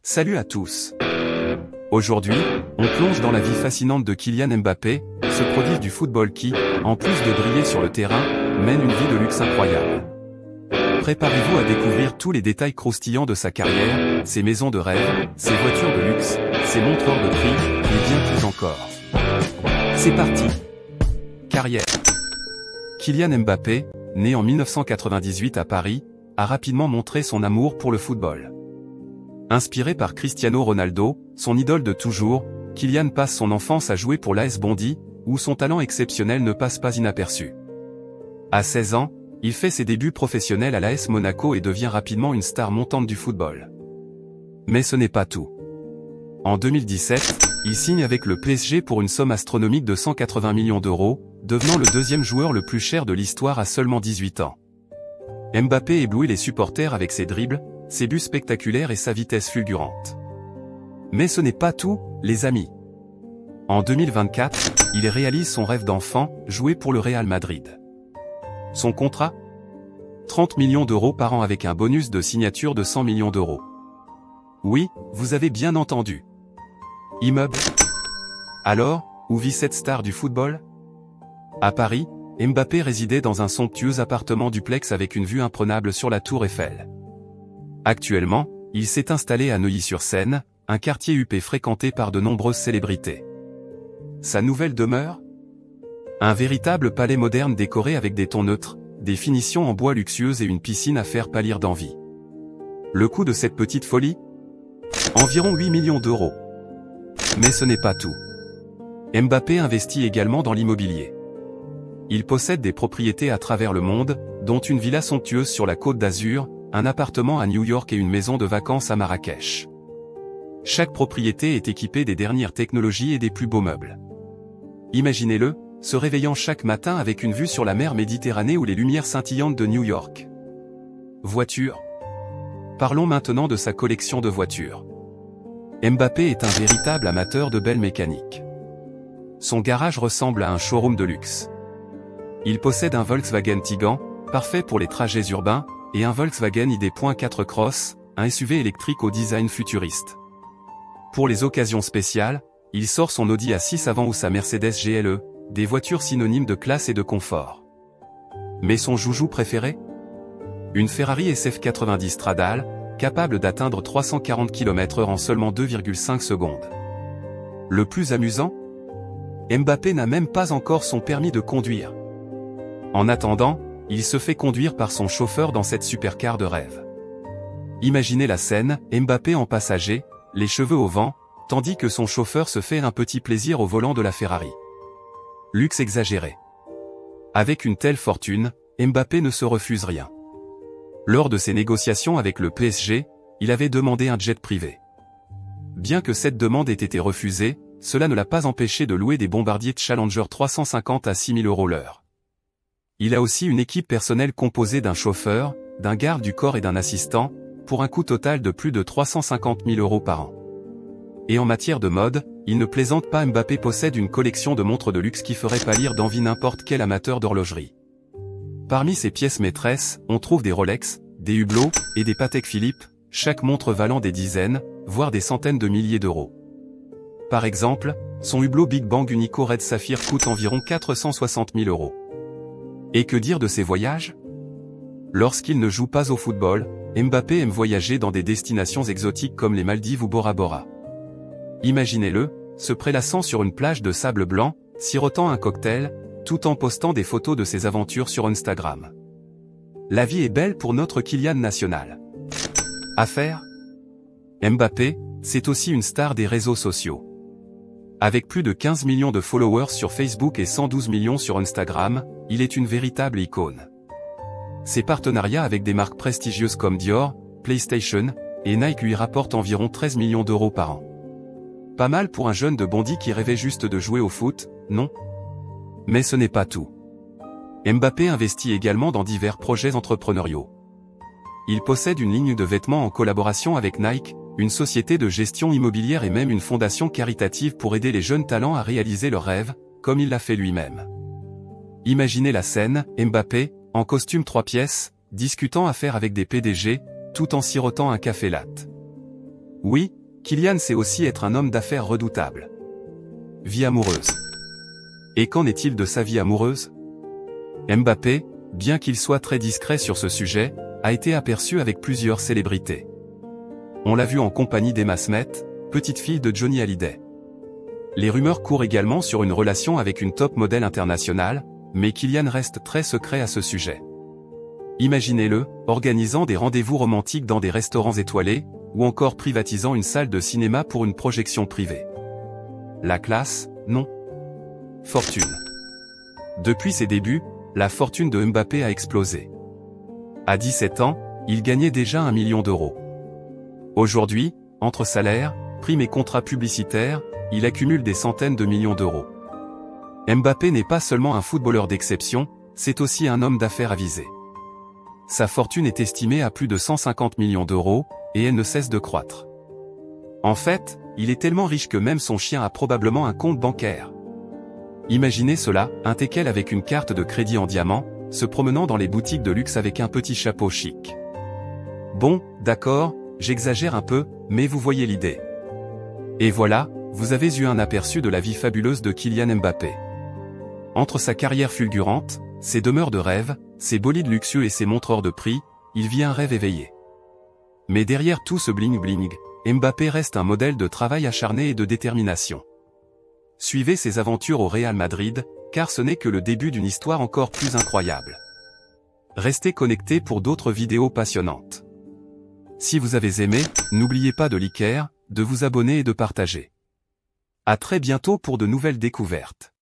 Salut à tous. Aujourd'hui, on plonge dans la vie fascinante de Kylian Mbappé, ce prodige du football qui, en plus de briller sur le terrain, mène une vie de luxe incroyable. Préparez-vous à découvrir tous les détails croustillants de sa carrière, ses maisons de rêve, ses voitures de luxe, ses montreurs de prix, et bien plus encore. C'est parti. Carrière. Kylian Mbappé, né en 1998 à Paris, a rapidement montré son amour pour le football. Inspiré par Cristiano Ronaldo, son idole de toujours, Kylian passe son enfance à jouer pour l'AS Bondy, où son talent exceptionnel ne passe pas inaperçu. À 16 ans, il fait ses débuts professionnels à l'AS Monaco et devient rapidement une star montante du football. Mais ce n'est pas tout. En 2017, il signe avec le PSG pour une somme astronomique de 180 millions d'euros, devenant le deuxième joueur le plus cher de l'histoire à seulement 18 ans. Mbappé éblouit les supporters avec ses dribbles, ses buts spectaculaires et sa vitesse fulgurante. Mais ce n'est pas tout, les amis. En 2024, il réalise son rêve d'enfant, jouer pour le Real Madrid. Son contrat ? 30 millions d'euros par an avec un bonus de signature de 100 millions d'euros. Oui, vous avez bien entendu. Immeuble. Alors, où vit cette star du football ? À Paris, Mbappé résidait dans un somptueux appartement duplex avec une vue imprenable sur la Tour Eiffel. Actuellement, il s'est installé à Neuilly-sur-Seine, un quartier huppé fréquenté par de nombreuses célébrités. Sa nouvelle demeure ? Un véritable palais moderne décoré avec des tons neutres, des finitions en bois luxueuses et une piscine à faire pâlir d'envie. Le coût de cette petite folie ? Environ 8 millions d'euros. Mais ce n'est pas tout. Mbappé investit également dans l'immobilier. Il possède des propriétés à travers le monde, dont une villa somptueuse sur la Côte d'Azur, un appartement à New York et une maison de vacances à Marrakech. Chaque propriété est équipée des dernières technologies et des plus beaux meubles. Imaginez-le, se réveillant chaque matin avec une vue sur la mer Méditerranée ou les lumières scintillantes de New York. Voiture. Parlons maintenant de sa collection de voitures. Mbappé est un véritable amateur de belles mécaniques. Son garage ressemble à un showroom de luxe. Il possède un Volkswagen Tiguan, parfait pour les trajets urbains, et un Volkswagen ID.4 Cross, un SUV électrique au design futuriste. Pour les occasions spéciales, il sort son Audi A6 avant ou sa Mercedes GLE, des voitures synonymes de classe et de confort. Mais son joujou préféré ? Une Ferrari SF90 Stradale, capable d'atteindre 340 km/h en seulement 2,5 secondes. Le plus amusant ? Mbappé n'a même pas encore son permis de conduire. En attendant, il se fait conduire par son chauffeur dans cette supercar de rêve. Imaginez la scène, Mbappé en passager, les cheveux au vent, tandis que son chauffeur se fait un petit plaisir au volant de la Ferrari. Luxe exagéré. Avec une telle fortune, Mbappé ne se refuse rien. Lors de ses négociations avec le PSG, il avait demandé un jet privé. Bien que cette demande ait été refusée, cela ne l'a pas empêché de louer des bombardiers Challenger 350 à 6 000 € l'heure. Il a aussi une équipe personnelle composée d'un chauffeur, d'un garde du corps et d'un assistant, pour un coût total de plus de 350 000 € par an. Et en matière de mode, il ne plaisante pas, Mbappé possède une collection de montres de luxe qui ferait pâlir d'envie n'importe quel amateur d'horlogerie. Parmi ses pièces maîtresses, on trouve des Rolex, des Hublot, et des Patek Philippe, chaque montre valant des dizaines, voire des centaines de milliers d'euros. Par exemple, son Hublot Big Bang Unico Red Saphir coûte environ 460 000 €. Et que dire de ses voyages ? Lorsqu'il ne joue pas au football, Mbappé aime voyager dans des destinations exotiques comme les Maldives ou Bora Bora. Imaginez-le, se prélassant sur une plage de sable blanc, sirotant un cocktail, tout en postant des photos de ses aventures sur Instagram. La vie est belle pour notre Kylian national. Affaire ? Mbappé, c'est aussi une star des réseaux sociaux. Avec plus de 15 millions de followers sur Facebook et 112 millions sur Instagram, il est une véritable icône. Ses partenariats avec des marques prestigieuses comme Dior, PlayStation et Nike lui rapportent environ 13 millions d'euros par an. Pas mal pour un jeune de Bondy qui rêvait juste de jouer au foot, non ? Mais ce n'est pas tout. Mbappé investit également dans divers projets entrepreneuriaux. Il possède une ligne de vêtements en collaboration avec Nike, une société de gestion immobilière et même une fondation caritative pour aider les jeunes talents à réaliser leurs rêves, comme il l'a fait lui-même. Imaginez la scène, Mbappé, en costume 3 pièces, discutant affaires avec des PDG, tout en sirotant un café latte. Oui, Kylian sait aussi être un homme d'affaires redoutable. Vie amoureuse. Et qu'en est-il de sa vie amoureuse? Mbappé, bien qu'il soit très discret sur ce sujet, a été aperçu avec plusieurs célébrités. On l'a vu en compagnie d'Emma Smith, petite fille de Johnny Hallyday. Les rumeurs courent également sur une relation avec une top modèle internationale, mais Kylian reste très secret à ce sujet. Imaginez-le, organisant des rendez-vous romantiques dans des restaurants étoilés, ou encore privatisant une salle de cinéma pour une projection privée. La classe, non. Fortune. Depuis ses débuts, la fortune de Mbappé a explosé. À 17 ans, il gagnait déjà 1 million d'euros. Aujourd'hui, entre salaires, primes et contrats publicitaires, il accumule des centaines de millions d'euros. Mbappé n'est pas seulement un footballeur d'exception, c'est aussi un homme d'affaires avisé. Sa fortune est estimée à plus de 150 millions d'euros, et elle ne cesse de croître. En fait, il est tellement riche que même son chien a probablement un compte bancaire. Imaginez cela, un teckel avec une carte de crédit en diamant, se promenant dans les boutiques de luxe avec un petit chapeau chic. Bon, d'accord, j'exagère un peu, mais vous voyez l'idée. Et voilà, vous avez eu un aperçu de la vie fabuleuse de Kylian Mbappé. Entre sa carrière fulgurante, ses demeures de rêve, ses bolides luxueux et ses montreurs de prix, il vit un rêve éveillé. Mais derrière tout ce bling-bling, Mbappé reste un modèle de travail acharné et de détermination. Suivez ses aventures au Real Madrid, car ce n'est que le début d'une histoire encore plus incroyable. Restez connectés pour d'autres vidéos passionnantes. Si vous avez aimé, n'oubliez pas de liker, de vous abonner et de partager. À très bientôt pour de nouvelles découvertes.